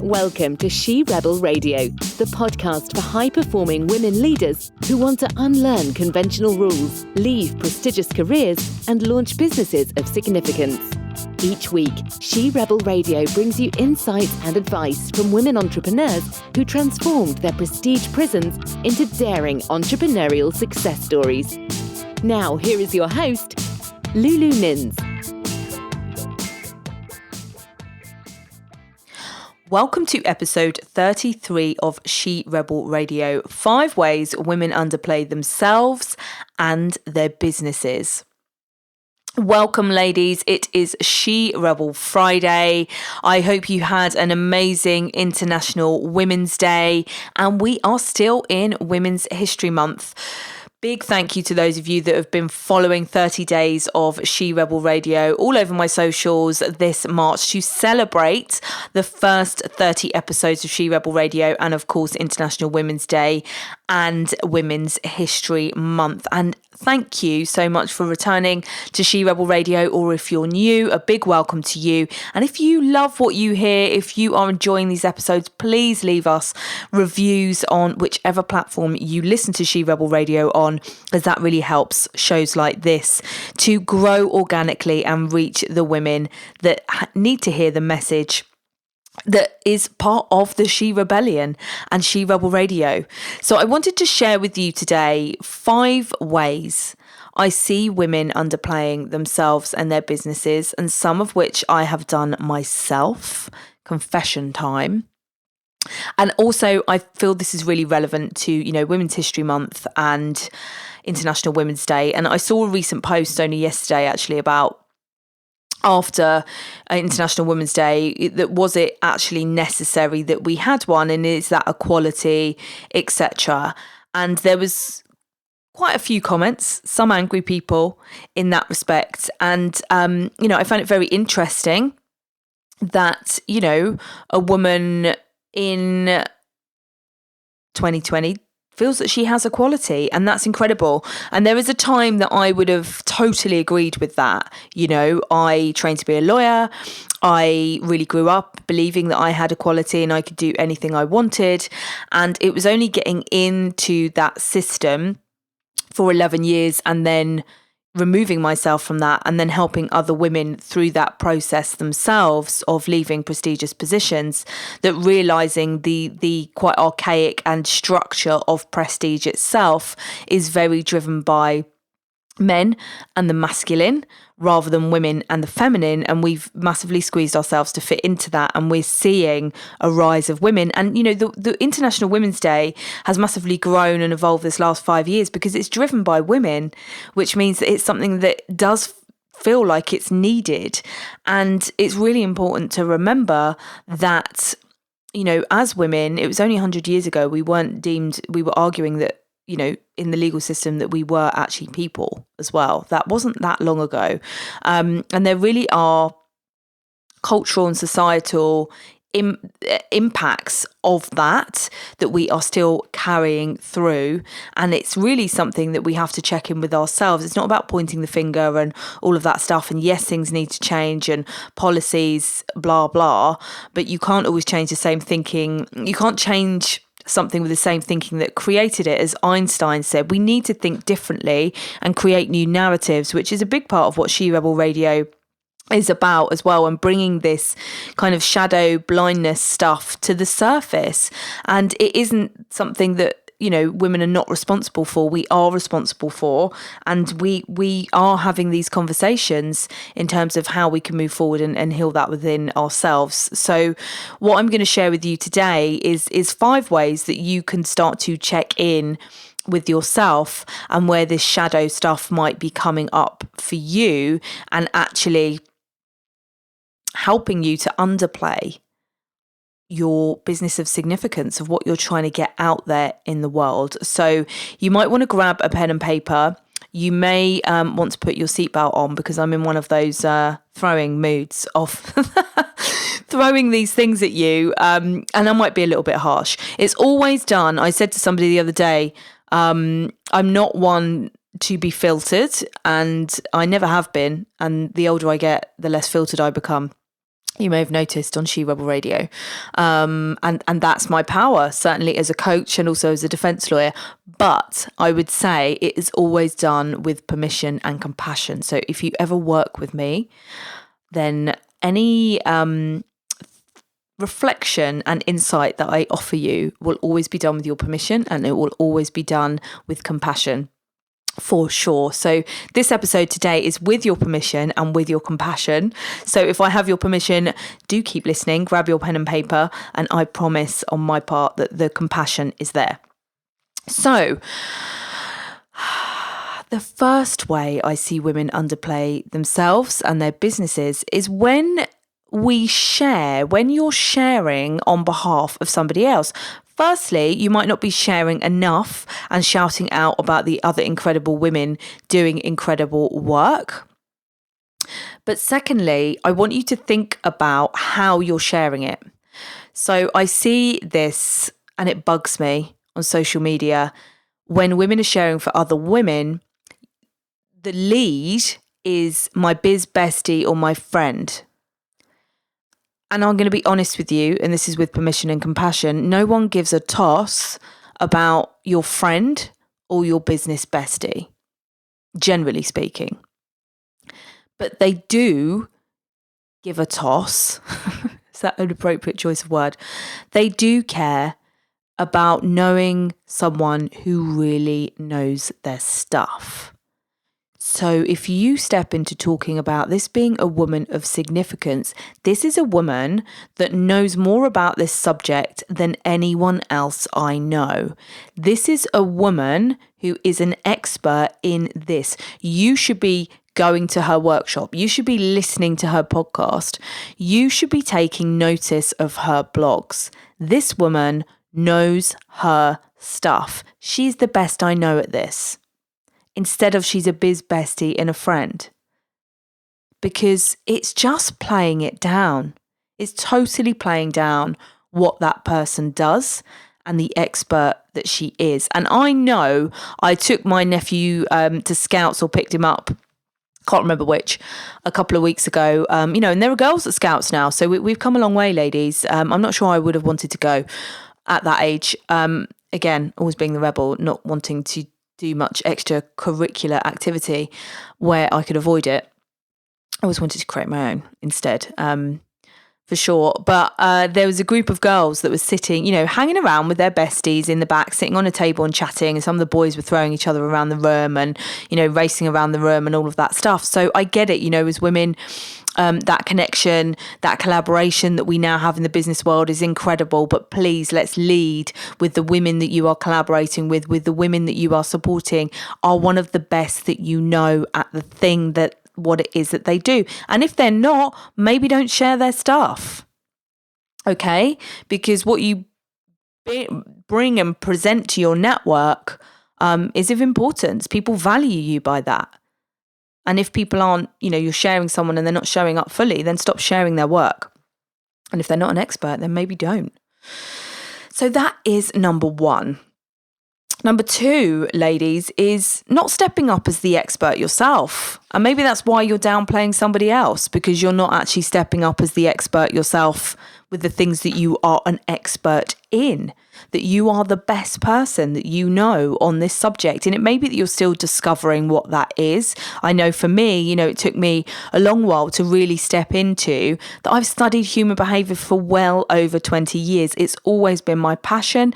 Welcome to She Rebel Radio, the podcast for high-performing women leaders who want to unlearn conventional rules, leave prestigious careers, and launch businesses of significance. Each week, She Rebel Radio brings you insights and advice from women entrepreneurs who transformed their prestige prisons into daring entrepreneurial success stories. Now, here is your host, Lulu Minns. Welcome to episode 33 of She Rebel Radio, 5 ways women underplay themselves and their businesses. Welcome, ladies. It is She Rebel Friday. I hope you had an amazing International Women's Day, and we are still in Women's History Month. Big thank you to those of you that have been following 30 days of She Rebel Radio all over my socials this March to celebrate the first 30 episodes of She Rebel Radio and, of course, International Women's Day and Women's History Month. And thank you so much for returning to She Rebel Radio, or if you're new, a big welcome to you. And if you love what you hear, if you are enjoying these episodes, please leave us reviews on whichever platform you listen to She Rebel Radio on, as that really helps shows like this to grow organically and reach the women that need to hear the message that is part of the She Rebellion and She Rebel Radio. So I wanted to share with you today 5 ways I see women underplaying themselves and their businesses, and some of which I have done myself. Confession time. And also, I feel this is really relevant to, Women's History Month and International Women's Day. And I saw a recent post only yesterday, actually, about after International Women's Day, that was it actually necessary that we had one, and is that equality, etc. And there was quite a few comments, some angry people in that respect. And, I found it very interesting that, a woman in 2020 feels that she has equality, and that's incredible. And there is a time that I would have totally agreed with that. I trained to be a lawyer. I really grew up believing that I had equality and I could do anything I wanted. And it was only getting into that system for 11 years and then removing myself from that and then helping other women through that process themselves of leaving prestigious positions, that realizing the quite archaic and structure of prestige itself is very driven by men and the masculine rather than women and the feminine, and we've massively squeezed ourselves to fit into that, and we're seeing a rise of women. And the International Women's Day has massively grown and evolved this last 5 years because it's driven by women, which means that it's something that does feel like it's needed. And it's really important to remember that as women, it was only 100 years ago we were arguing that in the legal system that we were actually people as well. That wasn't that long ago. And there really are cultural and societal impacts of that we are still carrying through. And it's really something that we have to check in with ourselves. It's not about pointing the finger and all of that stuff. And yes, things need to change and policies, blah, blah. But you can't always change the same thinking. You can't change something with the same thinking that created it. As Einstein said, we need to think differently and create new narratives, which is a big part of what She Rebel Radio is about as well, and bringing this kind of shadow blindness stuff to the surface. And it isn't something that women are not responsible for. We are responsible for, and we are having these conversations in terms of how we can move forward and heal that within ourselves. So what I'm going to share with you today is 5 ways that you can start to check in with yourself and where this shadow stuff might be coming up for you, and actually helping you to underplay your business of significance, of what you're trying to get out there in the world. So you might want to grab a pen and paper. You may want to put your seatbelt on, because I'm in one of those throwing moods of throwing these things at you. And I might be a little bit harsh. It's always done. I said to somebody the other day, I'm not one to be filtered, and I never have been. And the older I get, the less filtered I become. You may have noticed on She Rebel Radio. And that's my power, certainly as a coach and also as a defence lawyer. But I would say it is always done with permission and compassion. So if you ever work with me, then any reflection and insight that I offer you will always be done with your permission, and it will always be done with compassion. For sure. So this episode today is with your permission and with your compassion. So if I have your permission, do keep listening, grab your pen and paper, and I promise on my part that the compassion is there. So the first way I see women underplay themselves and their businesses is when you're sharing on behalf of somebody else. Firstly, you might not be sharing enough and shouting out about the other incredible women doing incredible work. But secondly, I want you to think about how you're sharing it. So I see this, and it bugs me on social media, when women are sharing for other women, the lead is my biz bestie or my friend. And I'm going to be honest with you, and this is with permission and compassion, no one gives a toss about your friend or your business bestie, generally speaking. But they do give a toss. Is that an appropriate choice of word? They do care about knowing someone who really knows their stuff. So if you step into talking about this being a woman of significance, this is a woman that knows more about this subject than anyone else I know. This is a woman who is an expert in this. You should be going to her workshop. You should be listening to her podcast. You should be taking notice of her blogs. This woman knows her stuff. She's the best I know at this. Instead of she's a biz bestie and a friend. Because it's just playing it down. It's totally playing down what that person does and the expert that she is. And I know I took my nephew to Scouts, or picked him up, can't remember which, a couple of weeks ago. And there are girls at Scouts now. So we've come a long way, ladies. I'm not sure I would have wanted to go at that age. Again, always being the rebel, not wanting to do much extracurricular activity where I could avoid it. I always wanted to create my own instead, for sure. But there was a group of girls that was sitting, hanging around with their besties in the back, sitting on a table and chatting. And some of the boys were throwing each other around the room and, racing around the room and all of that stuff. So I get it, as women, that connection, that collaboration that we now have in the business world is incredible. But please, let's lead with the women that you are collaborating with the women that you are supporting are one of the best that you know at the thing that what it is that they do. And if they're not, maybe don't share their stuff. Okay? Because what you bring and present to your network is of importance. People value you by that. And if people aren't, you're sharing someone and they're not showing up fully, then stop sharing their work. And if they're not an expert, then maybe don't. So that is number one. Number two, ladies, is not stepping up as the expert yourself. And maybe that's why you're downplaying somebody else, because you're not actually stepping up as the expert yourself with the things that you are an expert in, that you are the best person that you know on this subject. And it may be that you're still discovering what that is. I know for me, it took me a long while to really step into that. I've studied human behaviour for well over 20 years. It's always been my passion.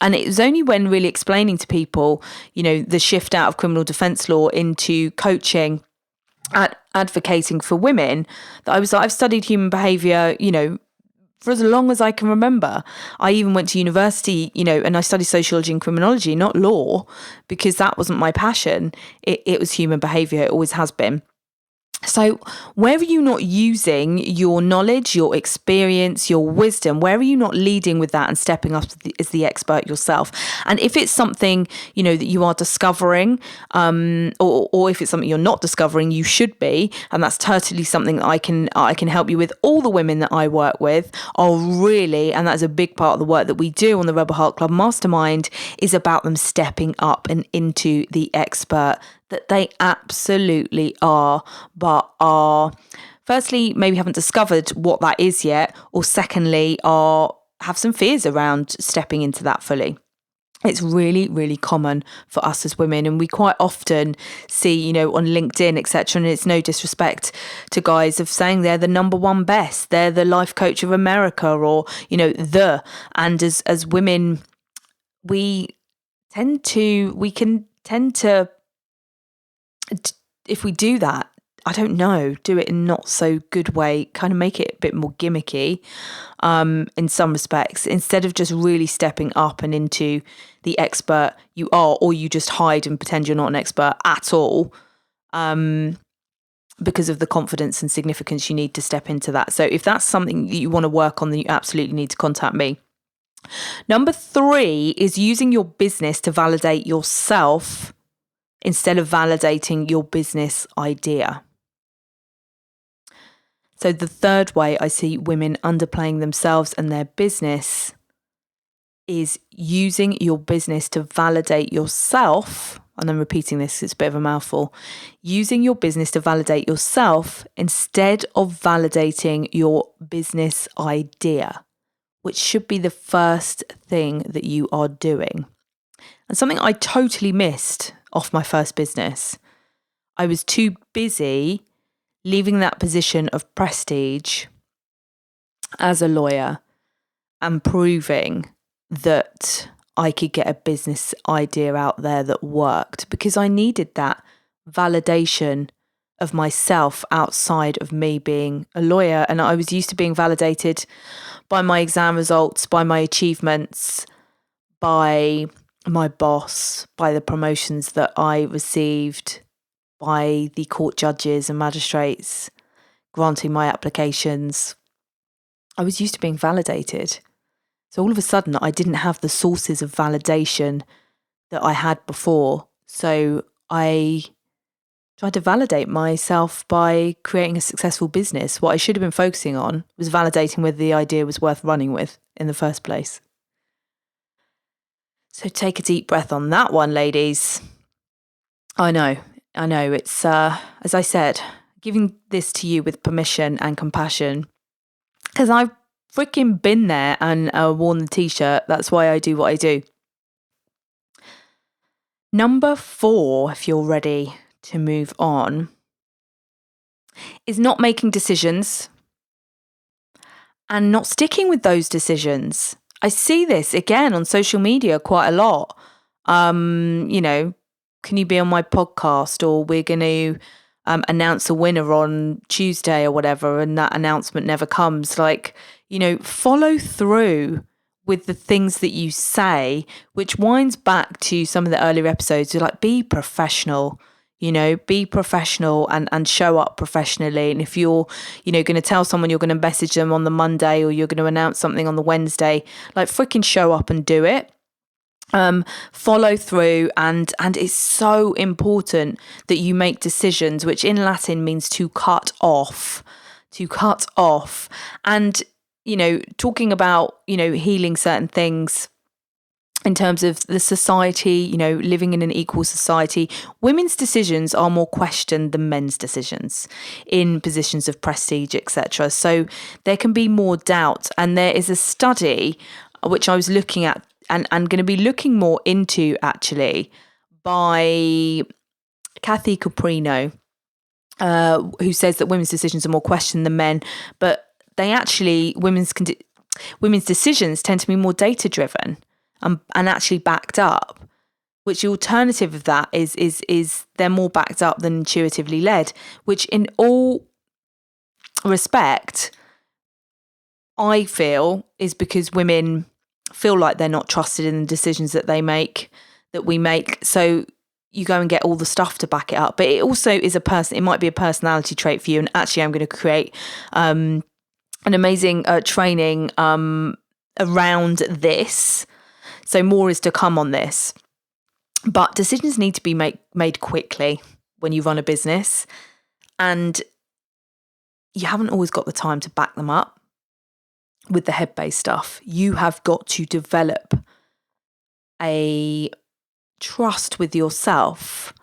And it was only when really explaining to people, the shift out of criminal defence law into coaching, advocating for women, that I was like, I've studied human behaviour, for as long as I can remember. I even went to university, and I studied sociology and criminology, not law, because that wasn't my passion. It was human behaviour. It always has been. So where are you not using your knowledge, your experience, your wisdom? Where are you not leading with that and stepping up as the expert yourself? And if it's something, that you are discovering, or if it's something you're not discovering, you should be. And that's totally something that I can help you with. All the women that I work with are really, and that's a big part of the work that we do on the Rebel Heart Club Mastermind, is about them stepping up and into the expert that they absolutely are, but are firstly maybe haven't discovered what that is yet, or secondly have some fears around stepping into that fully. It's really, really common for us as women, and we quite often see, on LinkedIn, etc. And it's no disrespect to guys of saying they're the number one best, they're the life coach of America, or and as women, we can tend to, if we do that, I don't know, do it in not so good way, kind of make it a bit more gimmicky in some respects, instead of just really stepping up and into the expert you are, or you just hide and pretend you're not an expert at all because of the confidence and significance you need to step into that. So if that's something that you want to work on, then you absolutely need to contact me. Number 3 is using your business to validate yourself instead of validating your business idea. So the third way I see women underplaying themselves and their business is using your business to validate yourself. And I'm repeating this, it's a bit of a mouthful. Using your business to validate yourself instead of validating your business idea, which should be the first thing that you are doing. And something I totally missed off my first business. I was too busy leaving that position of prestige as a lawyer and proving that I could get a business idea out there that worked, because I needed that validation of myself outside of me being a lawyer. And I was used to being validated by my exam results, by my achievements, by my boss, by the promotions that I received, by the court judges and magistrates granting my applications. I was used to being validated. So all of a sudden, I didn't have the sources of validation that I had before. So I tried to validate myself by creating a successful business. What I should have been focusing on was validating whether the idea was worth running with in the first place. So take a deep breath on that one, ladies. I know. It's, as I said, giving this to you with permission and compassion, because I've freaking been there and worn the t-shirt. That's why I do what I do. Number 4, if you're ready to move on, is not making decisions and not sticking with those decisions. I see this again on social media quite a lot. Can you be on my podcast, or we're going to announce a winner on Tuesday or whatever, and that announcement never comes. Follow through with the things that you say, which winds back to some of the earlier episodes. You're like, be professional, be professional and show up professionally. And if you're, going to tell someone you're going to message them on the Monday, or you're going to announce something on the Wednesday, freaking show up and do it. Follow through, and it's so important that you make decisions, which in Latin means to cut off, and talking about healing certain things in terms of the society, living in an equal society. Women's decisions are more questioned than men's decisions in positions of prestige, etc. So there can be more doubt, and there is a study which I was looking at and going to be looking more into, actually, by Kathy Caprino, who says that women's decisions are more questioned than men, but they actually, women's decisions tend to be more data driven and actually backed up, which the alternative of that is they're more backed up than intuitively led, which in all respect, I feel is because women feel like they're not trusted in the decisions that we make. So, you go and get all the stuff to back it up. But it also is it might be a personality trait for you. And actually, I'm going to create an amazing training around this. So more is to come on this. But decisions need to be made quickly when you run a business. And you haven't always got the time to back them up with the head-based stuff. You have got to develop a trust with yourself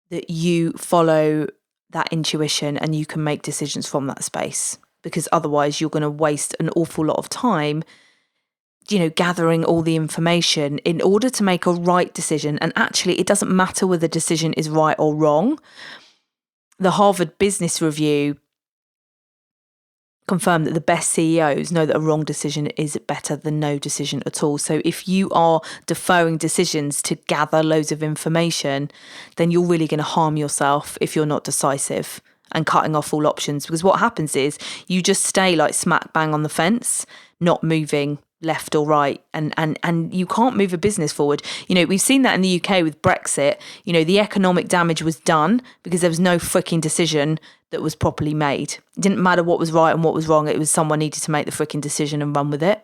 that you follow that intuition and you can make decisions from that space, because otherwise you're going to waste an awful lot of time, gathering all the information in order to make a right decision. And actually, it doesn't matter whether the decision is right or wrong. The Harvard Business Review confirmed that the best CEOs know that a wrong decision is better than no decision at all. So if you are deferring decisions to gather loads of information, then you're really going to harm yourself if you're not decisive and cutting off all options. Because what happens is you just stay like smack bang on the fence, not moving left or right, and you can't move a business forward. We've seen that in the UK with Brexit. The economic damage was done because there was no freaking decision that was properly made. It didn't matter what was right and what was wrong. It was someone needed to make the freaking decision and run with it.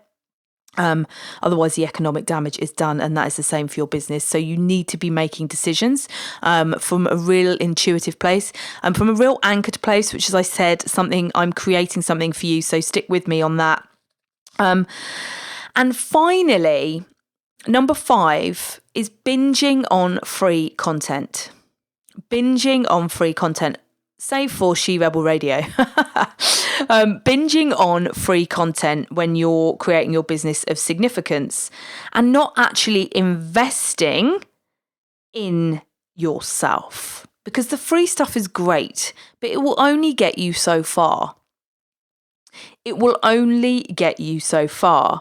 Otherwise the economic damage is done, and that is the same for your business. So you need to be making decisions from a real intuitive place, and from a real anchored place, which, as I said, I'm creating something for you. So stick with me on that. And finally, number 5 is binging on free content. Binging on free content, save for She Rebel Radio. Binging on free content when you're creating your business of significance and not actually investing in yourself. Because the free stuff is great, but it will only get you so far. It will only get you so far.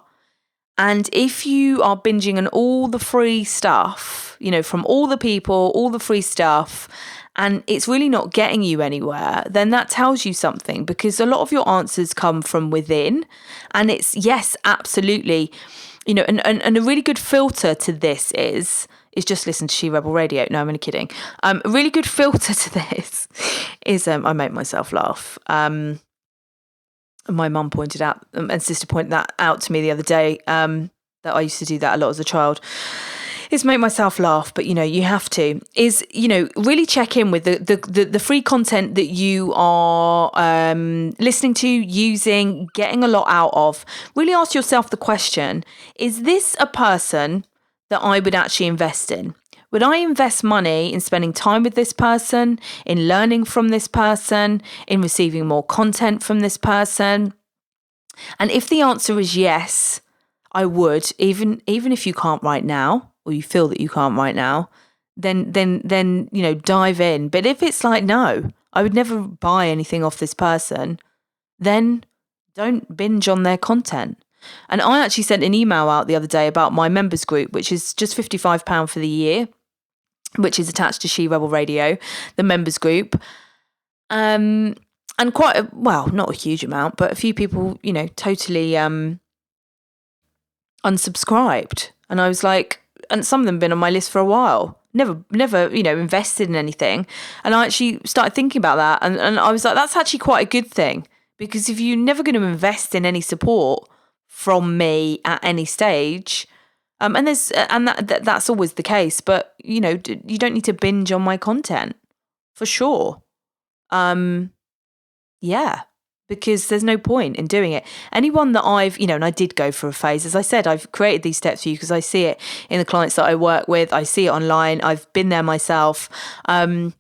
And if you are binging on all the free stuff, from all the people, all the free stuff, and it's really not getting you anywhere, then that tells you something, because a lot of your answers come from within. And it's, yes, absolutely, and a really good filter to this is just listen to She Rebel Radio. No, I'm only kidding. A really good filter to this is I make myself laugh. My mum pointed out, and sister pointed that out to me the other day, that I used to do that a lot as a child, is make myself laugh. But, you have to, is, really check in with the free content that you are listening to, using, getting a lot out of. Really ask yourself the question, is this a person that I would actually invest in? Would I invest money in spending time with this person, in learning from this person, in receiving more content from this person? And if the answer is yes, I would, even if you can't right now, or you feel that you can't right now, then dive in. But if it's like, no, I would never buy anything off this person, then don't binge on their content. And I actually sent an email out the other day about my members group, which is just £55 for the year, which is attached to She Rebel Radio, the members group. And quite, not a huge amount, but a few people, totally unsubscribed. And I was like, and some of them have been on my list for a while, never, invested in anything. And I actually started thinking about that. And I was like, that's actually quite a good thing, because if you're never going to invest in any support from me at any stage, that's always the case, but you don't need to binge on my content for sure. Because there's no point in doing it. Anyone that I've, and I did go for a phase, as I said, I've created these steps for you because I see it in the clients that I work with. I see it online. I've been there myself. It's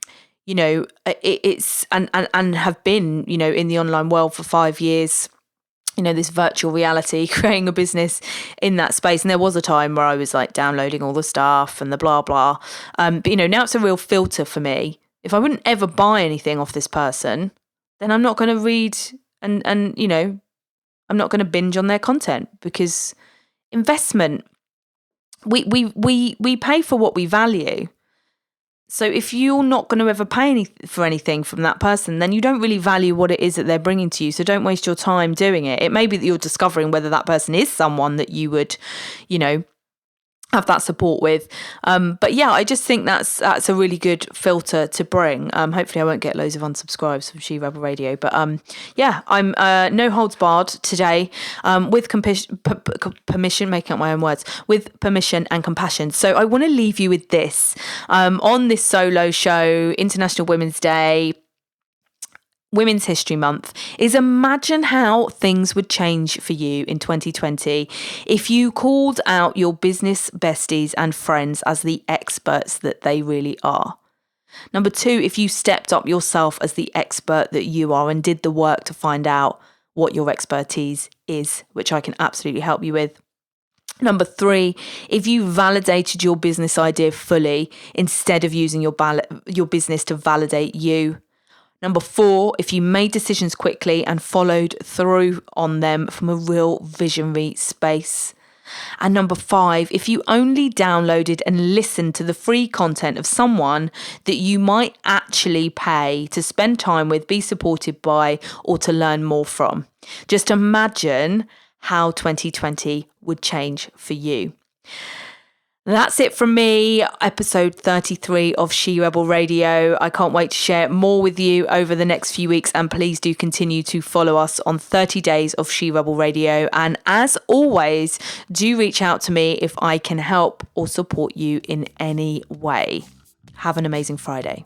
and have been, in the online world for 5 years. This virtual reality, creating a business in that space. And there was a time where I was like downloading all the stuff and the blah, blah. But, now it's a real filter for me. If I wouldn't ever buy anything off this person, then I'm not going to read and I'm not going to binge on their content, because investment, we pay for what we value. So if you're not going to ever pay for anything from that person, then you don't really value what it is that they're bringing to you. So don't waste your time doing it. It may be that you're discovering whether that person is someone that you would, have that support with. But yeah, I just think that's a really good filter to bring. Hopefully I won't get loads of unsubscribes from She Rebel Radio. But yeah, I'm no holds barred today, with permission, making up my own words, with permission and compassion. So I want to leave you with this. On this solo show, International Women's Day, Women's History Month, is imagine how things would change for you in 2020 if you called out your business besties and friends as the experts that they really are. Number 2, if you stepped up yourself as the expert that you are and did the work to find out what your expertise is, which I can absolutely help you with. Number 3, if you validated your business idea fully instead of using your business to validate you. Number 4, if you made decisions quickly and followed through on them from a real visionary space. And number 5, if you only downloaded and listened to the free content of someone that you might actually pay to spend time with, be supported by, or to learn more from. Just imagine how 2020 would change for you. That's it from me, episode 33 of She Rebel Radio. I can't wait to share more with you over the next few weeks, and please do continue to follow us on 30 Days of She Rebel Radio. And as always, do reach out to me if I can help or support you in any way. Have an amazing Friday.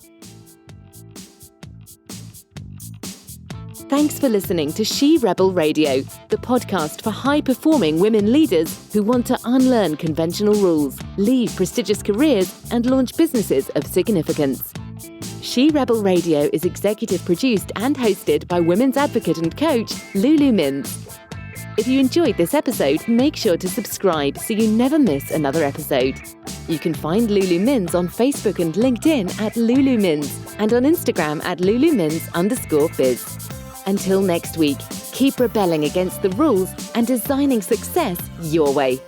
Thanks for listening to She Rebel Radio, the podcast for high-performing women leaders who want to unlearn conventional rules, leave prestigious careers, and launch businesses of significance. She Rebel Radio is executive produced and hosted by women's advocate and coach, Lulu Minns. If you enjoyed this episode, make sure to subscribe so you never miss another episode. You can find Lulu Minns on Facebook and LinkedIn at Lulu Minns, and on Instagram at LuluMinns_biz. Until next week, keep rebelling against the rules and designing success your way.